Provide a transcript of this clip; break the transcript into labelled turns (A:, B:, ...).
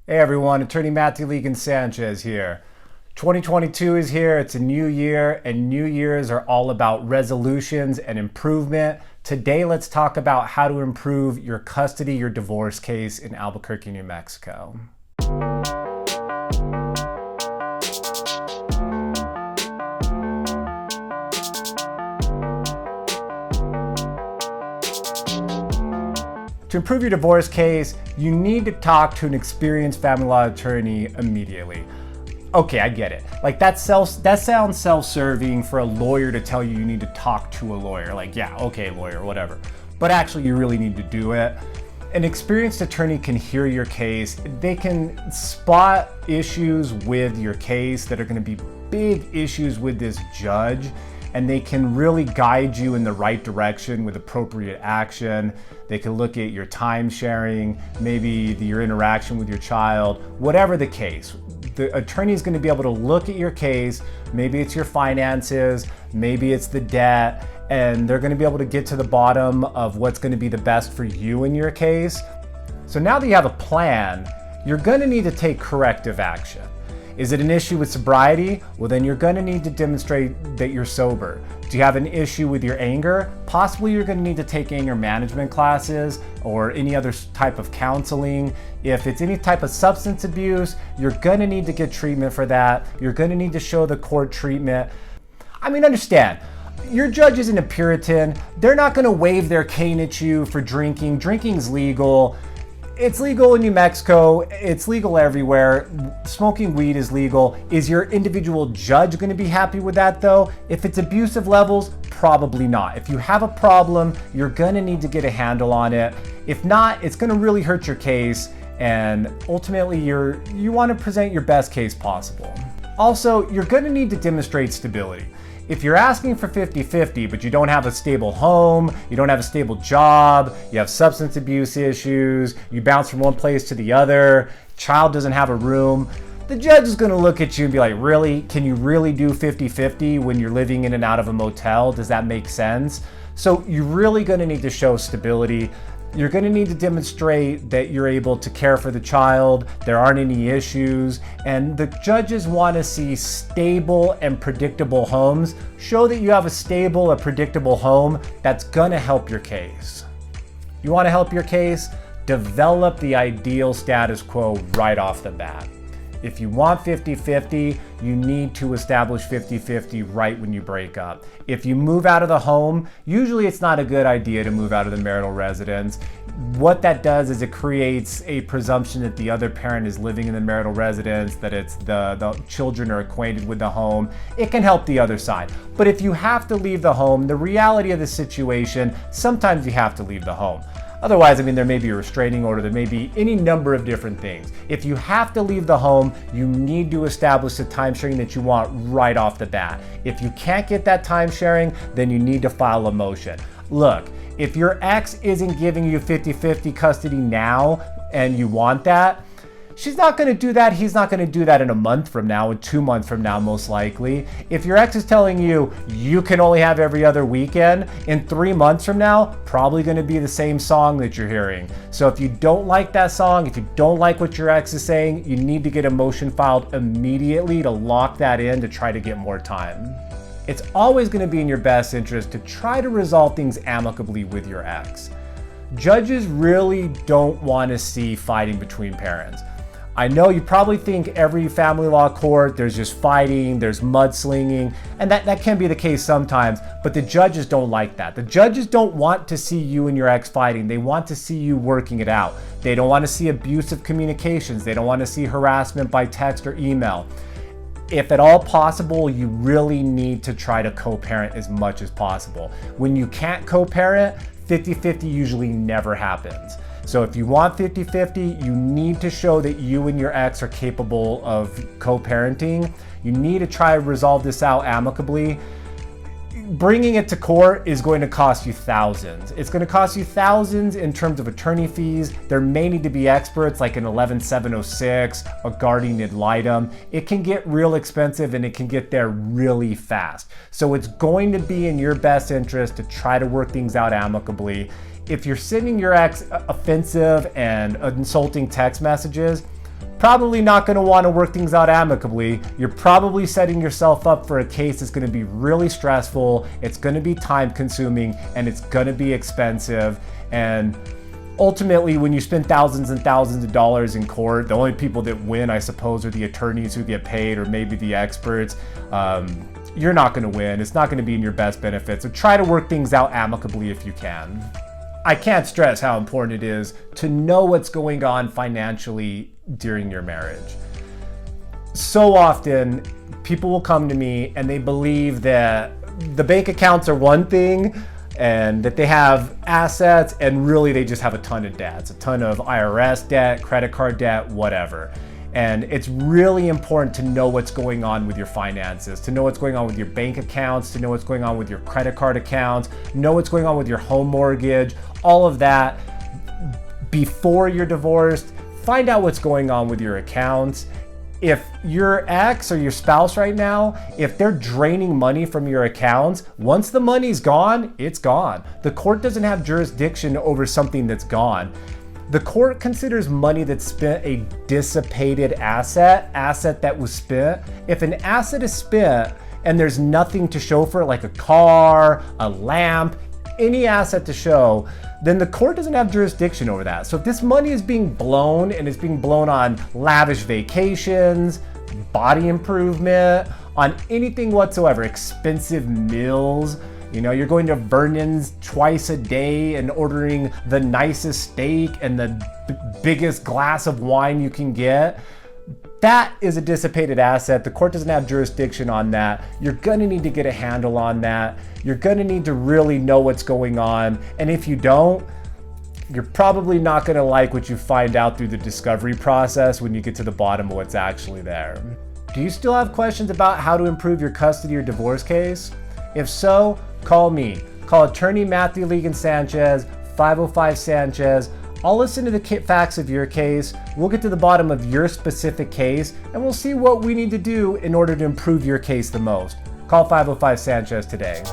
A: Hey everyone, Attorney Matthew Legan Sanchez here. 2022 is here, it's a new year, and new years are all about resolutions and improvement. Today, let's talk about how to improve your custody, your divorce case in Albuquerque, New Mexico. To improve your divorce case, you need to talk to an experienced family law attorney immediately. Okay, I get it. Like that sounds self-serving for a lawyer to tell you need to talk to a lawyer. Like, yeah, okay, lawyer, whatever. But actually, you really need to do it. An experienced attorney can hear your case. They can spot issues with your case that are going to be big issues with this judge, and they can really guide you in the right direction with appropriate action. They can look at your time sharing, maybe your interaction with your child, whatever the case. The attorney is going to be able to look at your case. Maybe it's your finances, maybe it's the debt, and they're going to be able to get to the bottom of what's going to be the best for you in your case. So now that you have a plan, you're going to need to take corrective action. Is it an issue with sobriety? Well, then you're going to need to demonstrate that you're sober. Do you have an issue with your anger? Possibly you're going to need to take anger management classes or any other type of counseling. If it's any type of substance abuse, you're going to need to get treatment for that. You're going to need to show the court treatment. I mean, understand, your judge isn't a Puritan. They're not going to wave their cane at you for drinking. Drinking's legal. It's legal in New Mexico, it's legal everywhere. Smoking weed is legal. Is your individual judge going to be happy with that though? If it's abusive levels, probably not. If you have a problem, you're going to need to get a handle on it. If not, it's going to really hurt your case, and ultimately you want to present your best case possible. Also, you're going to need to demonstrate stability. If you're asking for 50-50, but you don't have a stable home, you don't have a stable job, you have substance abuse issues, you bounce from one place to the other, child doesn't have a room, the judge is going to look at you and be like, really? Can you really do 50-50 when you're living in and out of a motel? Does that make sense? So you're really going to need to show stability. You're going to need to demonstrate that you're able to care for the child, there aren't any issues, and the judges want to see stable and predictable homes. Show that you have a stable and predictable home that's going to help your case. You want to help your case? Develop the ideal status quo right off the bat. If you want 50-50, you need to establish 50-50 right when you break up. If you move out of the home, usually it's not a good idea to move out of the marital residence. What that does is it creates a presumption that the other parent is living in the marital residence, that it's the children are acquainted with the home. It can help the other side. But if you have to leave the home, the reality of the situation, sometimes you have to leave the home. Otherwise, there may be a restraining order, there may be any number of different things. If you have to leave the home, you need to establish the time sharing that you want right off the bat. If you can't get that time sharing, then you need to file a motion. Look, if your ex isn't giving you 50-50 custody now and you want that, she's not going to do that. He's not going to do that in a month from now, in 2 months from now, most likely. If your ex is telling you you can only have every other weekend, in 3 months from now, probably going to be the same song that you're hearing. So if you don't like that song, if you don't like what your ex is saying, you need to get a motion filed immediately to lock that in to try to get more time. It's always going to be in your best interest to try to resolve things amicably with your ex. Judges really don't want to see fighting between parents. I know you probably think every family law court, there's just fighting, there's mudslinging, and that can be the case sometimes, but the judges don't like that. The judges don't want to see you and your ex fighting. They want to see you working it out. They don't want to see abusive communications. They don't want to see harassment by text or email. If at all possible, you really need to try to co-parent as much as possible. When you can't co-parent, 50-50 usually never happens. So if you want 50-50, you need to show that you and your ex are capable of co-parenting. You need to try to resolve this out amicably. Bringing it to court is going to cost you thousands. It's going to cost you thousands in terms of attorney fees. There may need to be experts like an 11706, a guardian ad litem. It can get real expensive and it can get there really fast. So it's going to be in your best interest to try to work things out amicably. If you're sending your ex offensive and insulting text messages, probably not going to want to work things out amicably. You're probably setting yourself up for a case that's going to be really stressful, it's going to be time consuming, and it's going to be expensive. And ultimately, when you spend thousands and thousands of dollars in court, the only people that win, I suppose, are the attorneys who get paid, or maybe the experts. You're not going to win. It's not going to be in your best benefit. So try to work things out amicably if you can. I can't stress how important it is to know what's going on financially during your marriage. So often, people will come to me and they believe that the bank accounts are one thing, and that they have assets, and really they just have a ton of debts, a ton of IRS debt, credit card debt, whatever. And it's really important to know what's going on with your finances, to know what's going on with your bank accounts, to know what's going on with your credit card accounts, know what's going on with your home mortgage, all of that before you're divorced. Find out what's going on with your accounts. If your ex or your spouse right now, if they're draining money from your accounts, once the money's gone, it's gone. The court doesn't have jurisdiction over something that's gone. The court considers money that's spent a dissipated asset that was spent. If an asset is spent and there's nothing to show for it, like a car, a lamp, any asset to show, then the court doesn't have jurisdiction over that. So if this money is being blown, and it's being blown on lavish vacations, body improvement, on anything whatsoever, expensive meals, you're going to Vernon's twice a day and ordering the nicest steak and the biggest glass of wine you can get, that is a dissipated asset. The court doesn't have jurisdiction on that. You're gonna need to get a handle on that. You're gonna need to really know what's going on. And if you don't, you're probably not gonna like what you find out through the discovery process when you get to the bottom of what's actually there. Do you still have questions about how to improve your custody or divorce case? If so, call me. Call attorney Matthew Legan Sanchez, 505 Sanchez. I'll listen to the facts of your case. We'll get to the bottom of your specific case, and we'll see what we need to do in order to improve your case the most. Call 505 Sanchez today.